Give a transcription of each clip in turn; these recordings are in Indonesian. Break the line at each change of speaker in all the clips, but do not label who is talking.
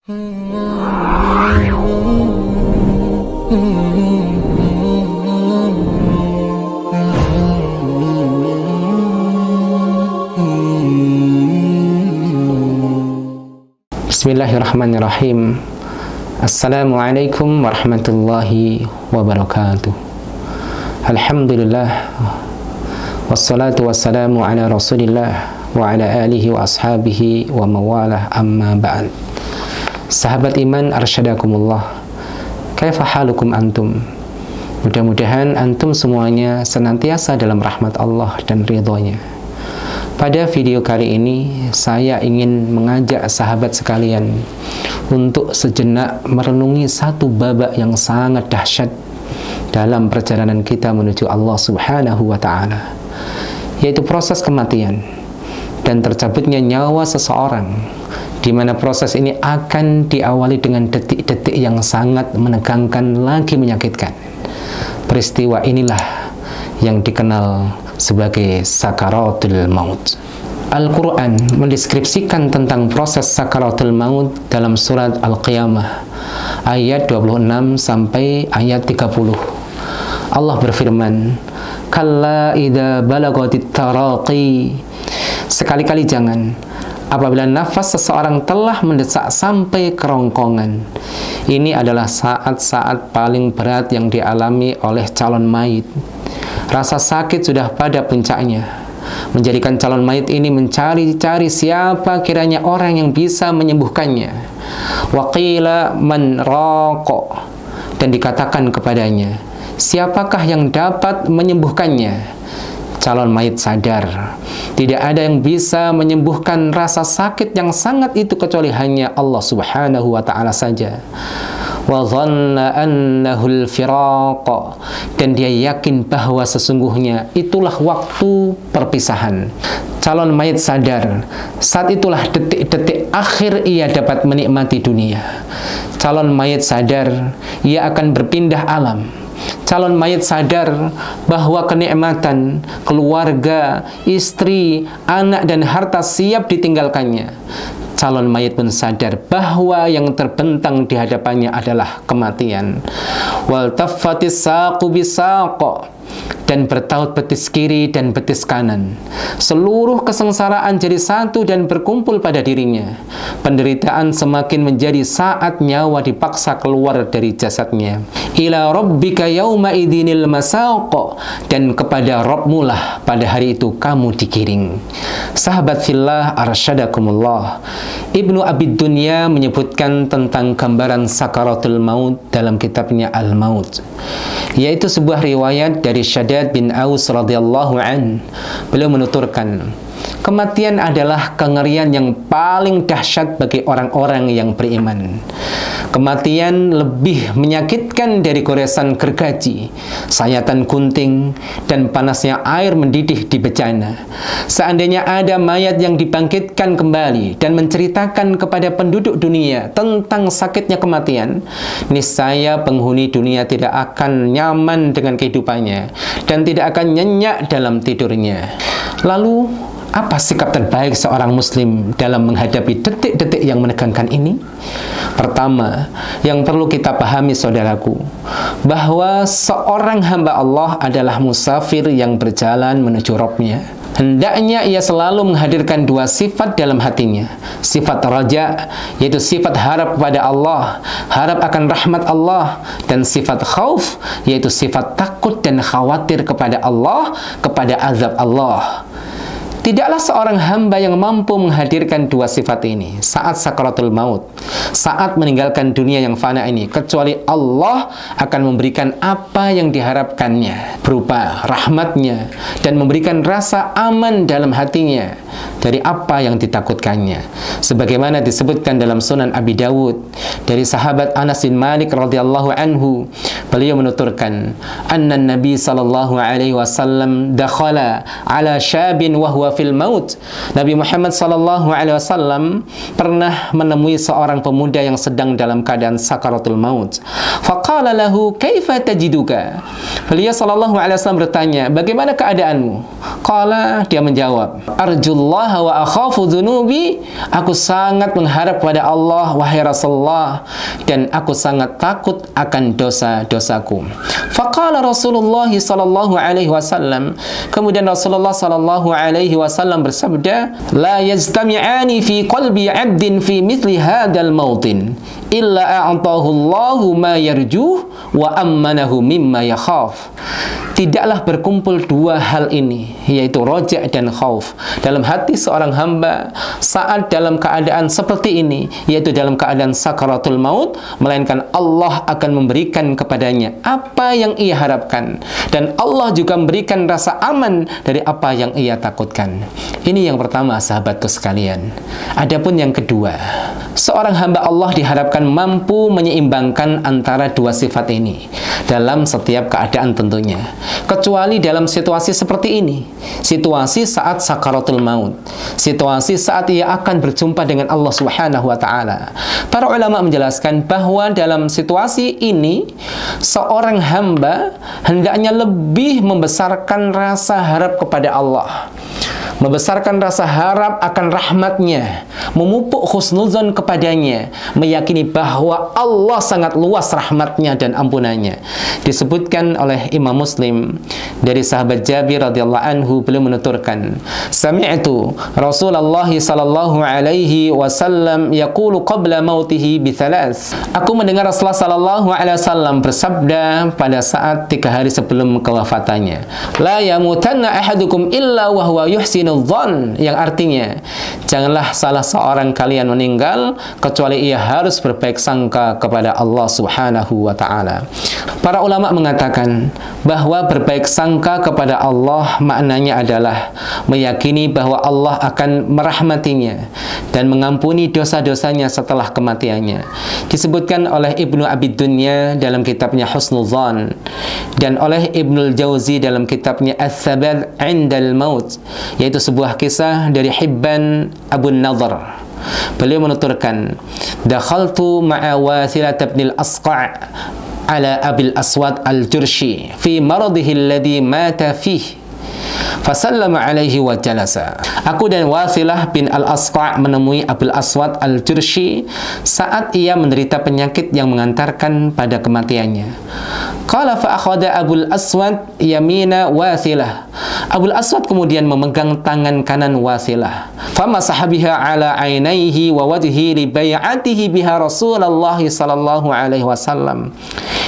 Bismillahirrahmanirrahim. Assalamualaikum warahmatullahi wabarakatuh. Alhamdulillah, wassalatu wassalamu ala rasulillah wa ala alihi wa ashabihi wa mawalah, amma ba'd. Sahabat iman arsyadakumullah, kaifa halukum antum? Mudah-mudahan antum semuanya senantiasa dalam rahmat Allah dan ridhonya. Pada video kali ini saya ingin mengajak sahabat sekalian untuk sejenak merenungi satu babak yang sangat dahsyat dalam perjalanan kita menuju Allah Subhanahu wa Ta'ala, yaitu proses kematian dan tercabutnya nyawa seseorang, di mana proses ini akan diawali dengan detik-detik yang sangat menegangkan lagi menyakitkan. Peristiwa inilah yang dikenal sebagai sakaratul maut. Al-Quran mendeskripsikan tentang proses sakaratul maut dalam surat Al-Qiyamah ayat 26 sampai ayat 30. Allah berfirman, "Kalla idza balagatit taraqi." Sekali-kali jangan apabila nafas seseorang telah mendesak sampai kerongkongan. Ini adalah saat-saat paling berat yang dialami oleh calon mayit. Rasa sakit sudah pada puncaknya, menjadikan calon mayit ini mencari-cari siapa kiranya orang yang bisa menyembuhkannya. Waqila man raqa, dan dikatakan kepadanya, siapakah yang dapat menyembuhkannya? Calon mayit sadar tidak ada yang bisa menyembuhkan rasa sakit yang sangat itu kecuali hanya Allah Subhanahu wa Ta'ala saja. Wa dhanna annahul firaq, dan dia yakin bahwa sesungguhnya itulah waktu perpisahan. Calon mayit sadar saat itulah detik-detik akhir ia dapat menikmati dunia. Calon mayit sadar ia akan berpindah alam. Calon mayit sadar bahwa kenikmatan, keluarga, istri, anak, dan harta siap ditinggalkannya. Calon mayit pun sadar bahwa yang terbentang di hadapannya adalah kematian. Wal taffatis saqu bisaq, dan bertaut betis kiri dan betis kanan. Seluruh kesengsaraan jadi satu dan berkumpul pada dirinya. Penderitaan semakin menjadi saat nyawa dipaksa keluar dari jasadnya. Ila rabbika yauma idinil masaq, dan kepada Rabbmu lah pada hari itu kamu digiring. Sahabat fillah arsyadakumullah, Ibnu Abi Dunya menyebutkan tentang gambaran sakaratul maut dalam kitabnya Al-Maut, yaitu sebuah riwayat dari Shaddad bin Aus radhiyallahu an. Beliau menuturkan, kematian adalah kengerian yang paling dahsyat bagi orang-orang yang beriman. Kematian lebih menyakitkan dari goresan gergaji, sayatan gunting, dan panasnya air mendidih di bejana. Seandainya ada mayat yang dibangkitkan kembali dan menceritakan kepada penduduk dunia tentang sakitnya kematian, niscaya penghuni dunia tidak akan nyaman dengan kehidupannya dan tidak akan nyenyak dalam tidurnya. Lalu, apa sikap terbaik seorang muslim dalam menghadapi detik-detik yang menegangkan ini? Pertama, yang perlu kita pahami saudaraku, bahwa seorang hamba Allah adalah musafir yang berjalan menuju Rabb-Nya. Hendaknya ia selalu menghadirkan dua sifat dalam hatinya. Sifat raja, yaitu sifat harap kepada Allah, harap akan rahmat Allah, dan sifat khauf, yaitu sifat takut dan khawatir kepada Allah, kepada azab Allah. Tidaklah seorang hamba yang mampu menghadirkan dua sifat ini saat sakaratul maut, saat meninggalkan dunia yang fana ini, kecuali Allah akan memberikan apa yang diharapkannya berupa rahmatnya dan memberikan rasa aman dalam hatinya dari apa yang ditakutkannya. Sebagaimana disebutkan dalam Sunan Abi Dawud dari sahabat Anas bin Malik radhiyallahu anhu, beliau menuturkan, anna Nabi sallallahu alaihi wasallam dakhala ala syabin wa huwa fil maut. Nabi Muhammad sallallahu alaihi wasallam pernah menemui seorang pemuda yang sedang dalam keadaan sakaratul maut. Faqala lahu, "Kaifa tajiduka?" Beliau sallallahu alaihi wasallam bertanya, "Bagaimana keadaanmu?" Qala, dia menjawab, "Arjullaha wa akhafu dzunubi." Aku sangat mengharap pada Allah, wahai Rasulullah, dan aku sangat takut akan dosa-dosaku. Faqala Rasulullah sallallahu alaihi wasallam, kemudian Rasulullah sallallahu alaihi wasallam bersabda, "La yajtami'ani fi qalbi 'abdin fi mithli hadzal mautin illa a'tahu Allahu ma yarjuh wa ammanahu mimma yakhaf." Tidaklah berkumpul dua hal ini, yaitu roja dan khauf, dalam hati seorang hamba saat dalam keadaan seperti ini, yaitu dalam keadaan sakaratul maut, melainkan Allah akan memberikan kepadanya apa yang ia harapkan, dan Allah juga memberikan rasa aman dari apa yang ia takutkan. Ini yang pertama, sahabatku sekalian. Adapun yang kedua, seorang hamba Allah diharapkan mampu menyeimbangkan antara dua sifat ini dalam setiap keadaan tentunya, kecuali dalam situasi seperti ini, situasi saat sakaratul maut, situasi saat ia akan berjumpa dengan Allah Subhanahu wa taala. Para ulama menjelaskan bahwa dalam situasi ini seorang hamba hendaknya lebih membesarkan rasa harap kepada Allah, membesarkan rasa harap akan rahmatnya, memupuk husnuzon kepadanya, meyakini bahwa Allah sangat luas rahmatnya dan ampunannya. Disebutkan oleh Imam Muslim dari sahabat Jabir radhiyallahu anhu, beliau menuturkan, "Sami'tu Rasulullah sallallahu alaihi wasallam yaqulu qabla mautihi bi thalath." Aku mendengar Rasulullah sallallahu alaihi wasallam bersabda pada saat 3 hari sebelum kewafatannya, "La yamutanna ahadukum illa wa huwa yuhsinu dzan," yang artinya janganlah salah seorang kalian meninggal kecuali ia harus berbaik sangka kepada Allah Subhanahu wa taala. Para ulama mengatakan bahwa berbaik sangka kepada Allah maknanya adalah meyakini bahwa Allah akan merahmatinya dan mengampuni dosa-dosanya setelah kematiannya. Disebutkan oleh Ibnu Abi Dunya dalam kitabnya Husnul Dzan dan oleh Ibnul Jauzi dalam kitabnya Ats-Tsabat 'Indal Maut, yaitu sebuah kisah dari Hibban Abu Nadhr. Beliau menuturkan, "Dakhaltu ma'a Wathilah bin al-Asqa' ala Abil Aswad al-Jurshi fi maradihi alladhi mata fihi fasallama alaihi wa jalasa." Aku dan Wathilah bin al-Asqa' menemui Abil Aswad al-Jurshi saat ia menderita penyakit yang mengantarkan pada kematiannya. Qala fa akhadha Abul Aswad yamina Wathilah. Abul Aswad kemudian memegang tangan kanan Wathilah. Famasaha biha ala ainaihi wa wajhi li bai'atihi biha Rasulullah sallallahu alaihi wasallam.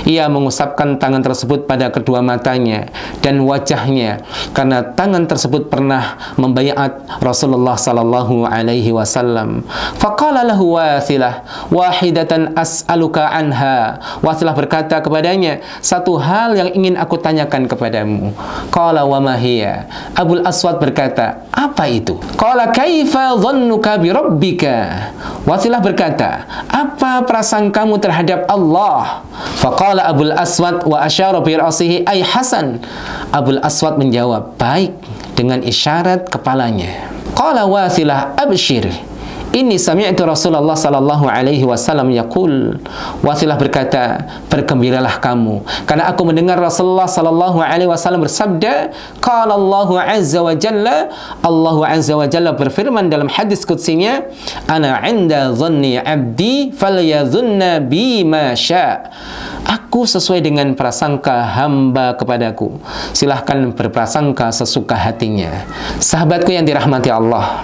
Ia mengusapkan tangan tersebut pada kedua matanya dan wajahnya karena tangan tersebut pernah membaiat Rasulullah sallallahu alaihi wasallam. Faqala lahu Wathilah, "Wahidatan as'aluka anha." Wathilah berkata kepadanya, "Satu hal yang ingin aku tanyakan kepadamu." Qala wa ma hiya? Abul Aswad berkata, "Apa itu?" Qala kaifa dhannuka bi rabbika? Wathilah berkata, "Apa prasangkamu terhadap Allah?" Faqala Abul Aswad wa asyara bi ra'sihi ay hasan. Abul Aswad menjawab, "Baik," dengan isyarat kepalanya. Qala Wathilah, "Abshir, inni sami'tu Rasulullah sallallahu alaihi wasallam yaqul." Wathilah berkata, "Bergembiralah kamu, karena aku mendengar Rasulullah sallallahu alaihi wasallam bersabda, qala Allahu azza wa jalla, Allah azza wa jalla berfirman dalam hadis qudsinya, ana 'inda dhanni 'abdi falyadhunna bi ma sya'." Aku sesuai dengan prasangka hamba kepadaku, silahkan berprasangka sesuka hatinya. Sahabatku yang dirahmati Allah,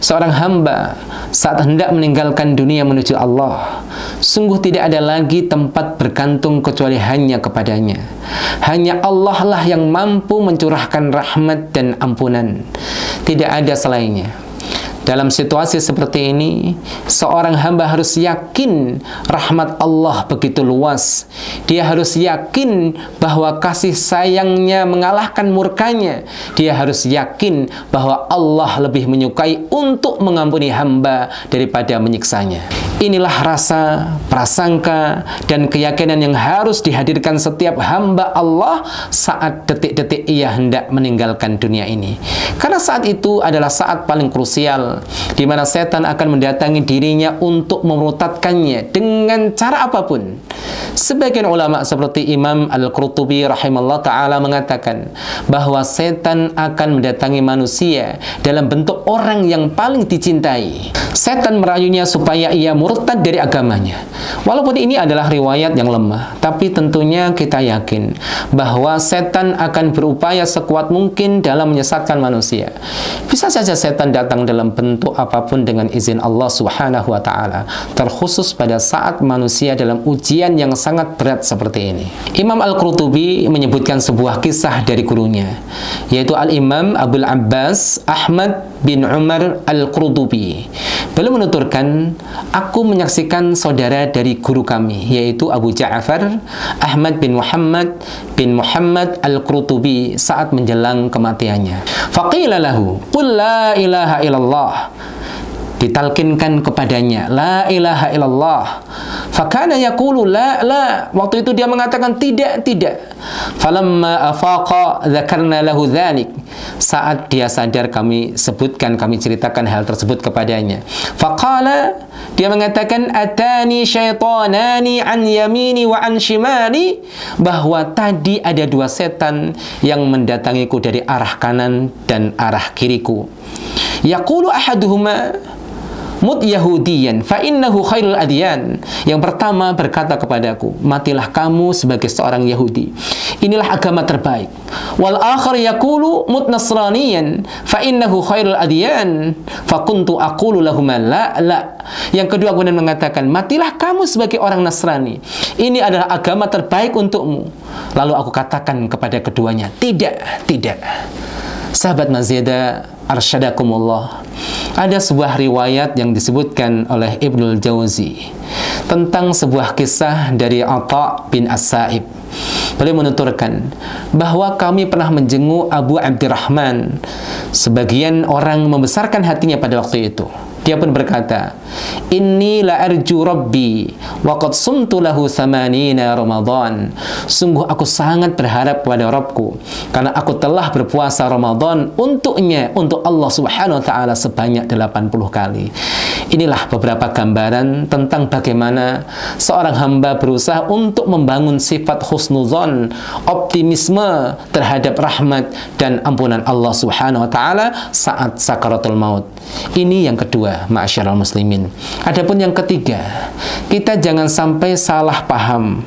seorang hamba saat hendak meninggalkan dunia menuju Allah, sungguh tidak ada lagi tempat bergantung kecuali hanya kepadanya. Hanya Allah lah yang mampu mencurahkan rahmat dan ampunan. Tidak ada selainnya. Dalam situasi seperti ini, seorang hamba harus yakin rahmat Allah begitu luas. Dia harus yakin bahwa kasih sayangnya mengalahkan murkanya. Dia harus yakin bahwa Allah lebih menyukai untuk mengampuni hamba daripada menyiksanya. Inilah rasa, prasangka, dan keyakinan yang harus dihadirkan setiap hamba Allah saat detik-detik ia hendak meninggalkan dunia ini. Karena saat itu adalah saat paling krusial, di mana setan akan mendatangi dirinya untuk memurtadkannya dengan cara apapun. Sebagian ulama seperti Imam Al-Qurtubi rahimahullah ta'ala mengatakan bahwa setan akan mendatangi manusia dalam bentuk orang yang paling dicintai. Setan merayunya supaya ia murtad dari agamanya. Walaupun ini adalah riwayat yang lemah, tapi tentunya kita yakin bahwa setan akan berupaya sekuat mungkin dalam menyesatkan manusia. Bisa saja setan datang dalam bentuk apapun dengan izin Allah Subhanahu wa ta'ala, terkhusus pada saat manusia dalam ujian yang sangat berat seperti ini. Imam Al-Qurtubi menyebutkan sebuah kisah dari gurunya, yaitu Al-Imam Abul Abbas Ahmad bin Umar Al-Qurtubi. Beliau menuturkan, aku menyaksikan saudara dari guru kami, yaitu Abu Ja'far Ahmad bin Muhammad Al-Qurtubi saat menjelang kematiannya. Faqila lahu, qul la ilaha illallah. Ditalkinkan kepadanya, la ilaha illallah. Fakana yaqulu la, la. Waktu itu dia mengatakan tidak, tidak. Falamma afaqa dzakarna lahu dzalik. Saat dia sadar, kami ceritakan hal tersebut kepadanya. Faqala, dia mengatakan, atani syaitanani an yamini wa an shimali, bahwa tadi ada dua setan yang mendatangiku dari arah kanan dan arah kiriku. Yaqulu ahaduhuma mut yahudiyan fa innahu khairul adyan. Yang pertama berkata kepadaku, matilah kamu sebagai seorang Yahudi, inilah agama terbaik. Wal akhar yaqulu mut nasraniyan fa innahu khairul adyan fa kuntu aqulu lahumā la, la. Yang kedua kemudian mengatakan, matilah kamu sebagai orang Nasrani, ini adalah agama terbaik untukmu. Lalu aku katakan kepada keduanya, tidak, tidak. Sahabat Mazidah arsyadakumullah, ada sebuah riwayat yang disebutkan oleh Ibnul Jauzi tentang sebuah kisah dari Atha bin As-Sa'ib. Beliau menuturkan bahwa kami pernah menjenguk Abu Abdurrahman. Sebagian orang membesarkan hatinya pada waktu itu. Dia pun berkata, inni la arju rabbi wa qad sumtu lahu 80 Ramadan. Sungguh aku sangat berharap kepada Rabbku, karena aku telah berpuasa Ramadan untuknya, untuk Allah Subhanahu wa ta'ala sebanyak 80 kali. Inilah beberapa gambaran tentang bagaimana seorang hamba berusaha untuk membangun sifat husnuzon, optimisme terhadap rahmat dan ampunan Allah Subhanahu wa ta'ala saat sakaratul maut. Ini yang kedua, ma'asyiral muslimin. Adapun yang ketiga, kita jangan sampai salah paham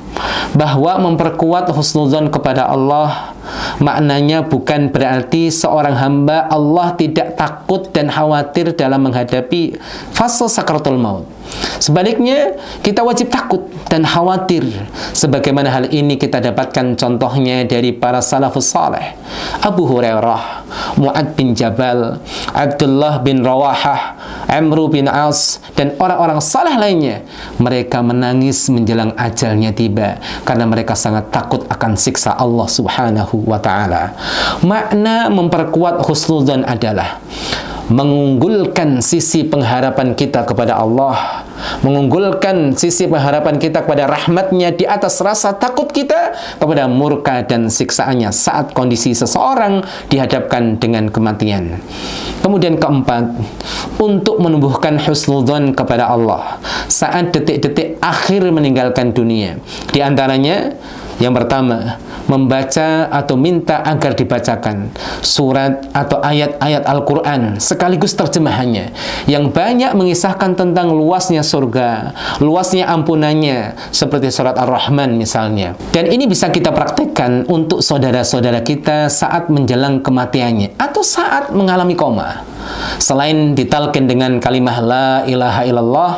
bahwa memperkuat husnuzon kepada Allah maknanya bukan berarti seorang hamba Allah tidak takut dan khawatir dalam menghadapi fase sakaratul maut. Sebaliknya, kita wajib takut dan khawatir. Sebagaimana hal ini kita dapatkan contohnya dari para salafus saleh, Abu Hurairah, Mu'ad bin Jabal, Abdullah bin Rawahah, Amr bin As, dan orang-orang saleh lainnya. Mereka menangis menjelang ajalnya tiba karena mereka sangat takut akan siksa Allah Subhanahu wa ta'ala. Makna memperkuat husnudzon adalah mengunggulkan sisi pengharapan kita kepada Allah, mengunggulkan sisi pengharapan kita kepada rahmatnya di atas rasa takut kita kepada murka dan siksaannya saat kondisi seseorang dihadapkan dengan kematian. Kemudian keempat, untuk menumbuhkan husnudzon kepada Allah saat detik-detik akhir meninggalkan dunia. Di antaranya, yang pertama, membaca atau minta agar dibacakan surat atau ayat-ayat Al-Quran sekaligus terjemahannya yang banyak mengisahkan tentang luasnya surga, luasnya ampunannya, seperti surat Ar-Rahman misalnya. Dan ini bisa kita praktekkan untuk saudara-saudara kita saat menjelang kematiannya atau saat mengalami koma. Selain ditalkin dengan kalimah la ilaha illallah,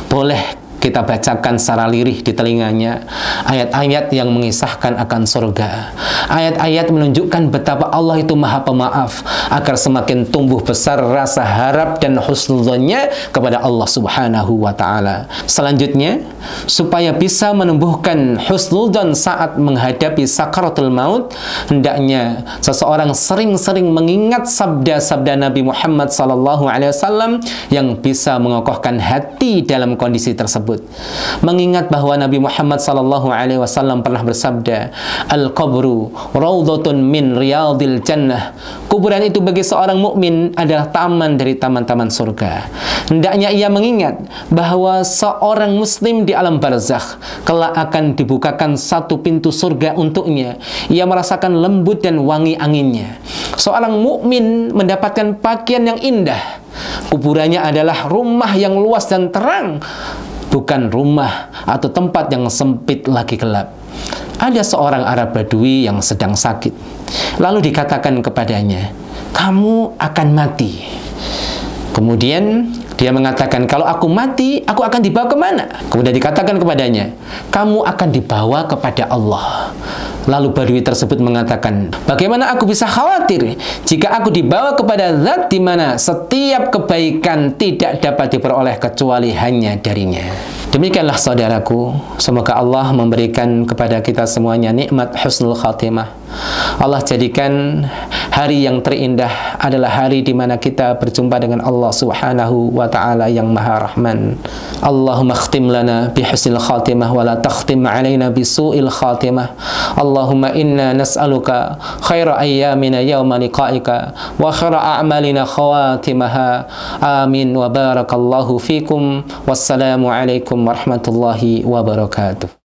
boleh kita bacakan secara lirih di telinganya ayat-ayat yang mengisahkan akan surga, ayat-ayat menunjukkan betapa Allah itu maha pemaaf, agar semakin tumbuh besar rasa harap dan husnudzonnya kepada Allah Subhanahu wa Ta'ala. Selanjutnya, supaya bisa menumbuhkan husnudzon saat menghadapi sakaratul maut, hendaknya seseorang sering-sering mengingat sabda-sabda Nabi Muhammad SAW yang bisa mengokohkan hati dalam kondisi tersebut. Mengingat bahwa Nabi Muhammad SAW pernah bersabda, "Al-qabru raudhatun min riyadil jannah." Kuburan itu bagi seorang mukmin adalah taman dari taman-taman surga. Hendaknya ia mengingat bahwa seorang muslim di alam barzakh kelak akan dibukakan satu pintu surga untuknya. Ia merasakan lembut dan wangi anginnya. Seorang mukmin mendapatkan pakaian yang indah. Kuburannya adalah rumah yang luas dan terang, bukan rumah atau tempat yang sempit lagi gelap. Ada seorang Arab Badui yang sedang sakit. Lalu dikatakan kepadanya, "Kamu akan mati." Kemudian dia mengatakan, "Kalau aku mati, aku akan dibawa kemana?" Kemudian dikatakan kepadanya, "Kamu akan dibawa kepada Allah." Lalu Badui tersebut mengatakan, "Bagaimana aku bisa khawatir jika aku dibawa kepada zat di mana setiap kebaikan tidak dapat diperoleh kecuali hanya darinya." Demikianlah saudaraku, semoga Allah memberikan kepada kita semuanya nikmat husnul khatimah. Allah jadikan hari yang terindah adalah hari di mana kita berjumpa dengan Allah Subhanahu wa Ta'ala yang Maha Rahman. Allahumma khtim lana bi husnil khatimah wa la takhtim alaina bi su'il khatimah. Allahumma inna nas'aluka khaira ayyamina yawma liqa'ika wa khaira a'malina khawatimaha. Amin wa barakallahu fikum. Wassalamu alaikum warahmatullahi wabarakatuh.